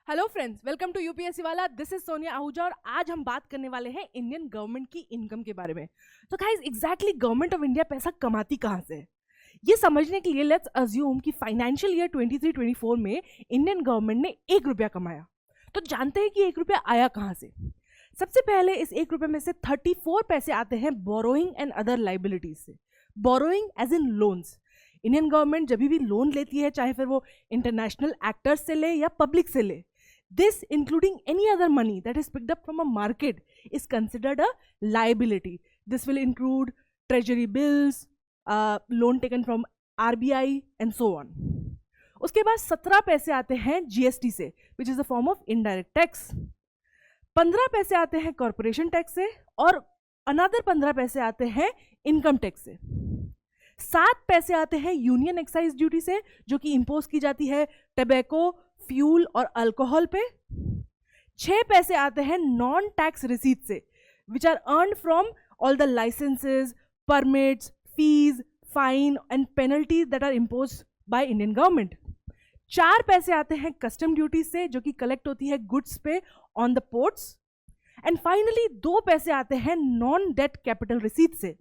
Hello friends, welcome to UPSC वाला। This is Sonia Ahuja और आज हम बात करने वाले हैं इंडियन गवर्नमेंट की इनकम के बारे में। तो guys, exactly government of India पैसा कमाती कहाँ से है, ये समझने के लिए लेट्स अज्यूम कि फाइनेंशियल ईयर 23-24 में इंडियन गवर्नमेंट ने 1 रुपया कमाया। तो जानते हैं कि 1 रुपया आया कहाँ से। सबसे पहले इस 1 रुपये में से 34 पैसे आते हैं बोरोइंग एंड अदर लाइबिलिटीज से। Borrowing as in loans. Indian government जब भी लोन लेती है, चाहे फिर वो इंटरनेशनल एक्टर्स से ले या पब्लिक से ले, this including any other money that is picked up from a market is considered a liability. This will include treasury bills, loan taken from RBI and so on. उसके बाद 17 पैसे आते हैं GST से, which is a form of indirect tax. 15 पैसे आते हैं corporation tax से और अनदर 15 पैसे आते हैं इनकम टैक्स से। 7 पैसे आते हैं यूनियन एक्साइज ड्यूटी से, जो कि इंपोज की जाती है टबैको, फ्यूल और अल्कोहल पे। 6 पैसे आते हैं नॉन टैक्स रिसीट से, which are earn from all the licences, permits, fees, fine and penalties that are impose by Indian government. 4 पैसे आते हैं कस्टम ड्यूटी से, जो कि कलेक्ट होती है गुड्स पे on the ports. And finally 2 पैसे आते हैं नॉन डेट कैपिटल रिसीट से,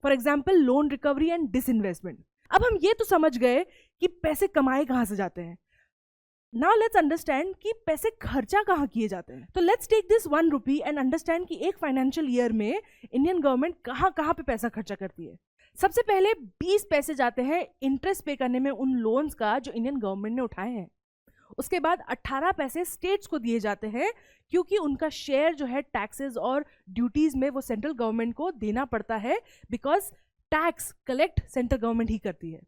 for example loan recovery and disinvestment. अब हम ये तो समझ गए कि पैसे कमाए कहाँ से जाते हैं। Now let's understand कि पैसे खर्चा कहाँ किए जाते हैं। तो let's take this 1 rupee and understand कि एक फाइनेंशियल ईयर में इंडियन गवर्नमेंट कहाँ कहाँ पे पैसा खर्चा करती है। सबसे पहले 20 पैसे जाते हैं इंटरेस्ट पे करने में उन लोन्स का जो इंडियन गवर्नमेंट ने उठाए हैं। उसके बाद 18 पैसे स्टेट्स को दिए जाते हैं, क्योंकि उनका शेयर जो है टैक्सेस और ड्यूटीज में वो सेंट्रल गवर्नमेंट को देना पड़ता है, because tax collect central government ही करती है।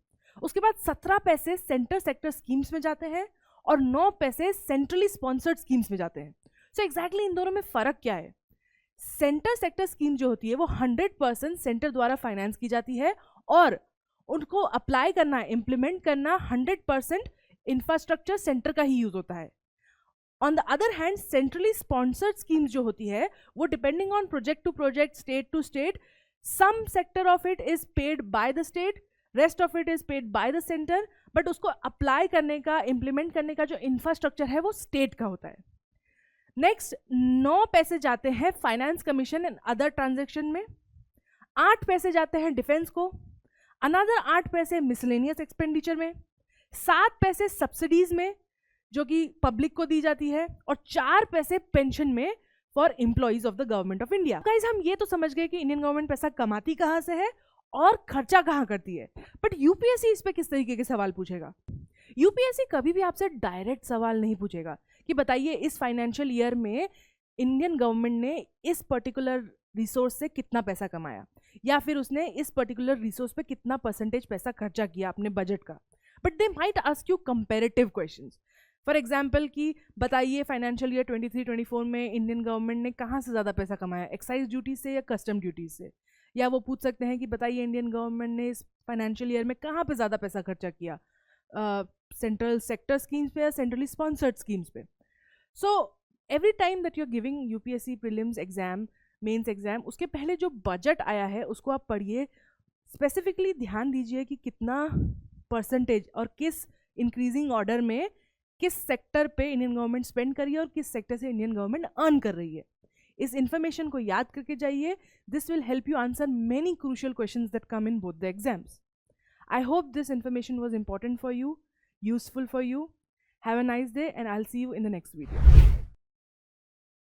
उसके बाद 17 पैसे सेंटर सेक्टर स्कीम्स में जाते हैं और 9 पैसे सेंट्रली स्पॉन्सर्ड स्कीम्स में जाते हैं। सो एग्जैक्टली इन दोनों में फ़र्क क्या है। सेंटर सेक्टर स्कीम जो होती है वो 100% सेंटर द्वारा फाइनेंस की जाती है और उनको अप्लाई करना, इम्प्लीमेंट करना 100% इंफ्रास्ट्रक्चर सेंटर का ही यूज होता है। On the other hand centrally sponsored schemes जो होती है वो depending on project to project, state to state, some sector of it is paid by the state, rest of it is paid by the centre, but उसको apply करने का, implement करने का जो इंफ्रास्ट्रक्चर है वो स्टेट का होता है। नेक्स्ट 9 पैसे जाते हैं finance commission and other transaction में, 8 पैसे जाते हैं डिफेंस को, अनदर 8 पैसे मिसलेनियस एक्सपेंडिचर में, 7 पैसे सब्सिडीज में जो कि पब्लिक को दी जाती है, और 4 पैसे पेंशन में for employees of the government of India. Guys, हम ये तो समझ गए कि इंडियन गवर्नमेंट पैसा कमाती कहाँ से है और खर्चा कहाँ करती है, बट यूपीएससी इस पे किस तरीके के सवाल पूछेगा। यूपीएससी कभी भी आपसे डायरेक्ट सवाल नहीं पूछेगा कि बताइए इस फाइनेंशियल ईयर में इंडियन गवर्नमेंट ने इस पर्टिकुलर रिसोर्स से कितना पैसा कमाया, या फिर उसने इस पर्टिकुलर रिसोर्स पे कितना परसेंटेज पैसा खर्चा किया अपने बजट का। But they might ask you comparative questions. For example कि बताइए फाइनेंशियल ईयर 23-24 में इंडियन गवर्नमेंट ने कहाँ से ज़्यादा पैसा कमाया, एक्साइज ड्यूटी से या कस्टम ड्यूटी से। या वो पूछ सकते हैं कि बताइए इंडियन गवर्नमेंट ने इस फाइनेंशियल ईयर में कहाँ पे ज़्यादा पैसा खर्चा किया, सेंट्रल सेक्टर स्कीम्स पे या सेंट्रली स्पॉन्सर्ड स्कीम्स पे। So every time that you are giving UPSC prelims exam, mains exam, उसके पहले जो बजट आया है उसको आप पढ़िए, स्पेसिफिकली ध्यान दीजिए कि कितना परसेंटेज और किस इंक्रीजिंग ऑर्डर में किस सेक्टर पे इंडियन गवर्नमेंट स्पेंड कर रही है और किस सेक्टर से इंडियन गवर्नमेंट अर्न कर रही है। इस इन्फॉर्मेशन को याद करके जाइए। This will help you answer many crucial questions that come in both the exams. I hope this information was important for you, useful for you. Have a nice day and I'll see you in the next video.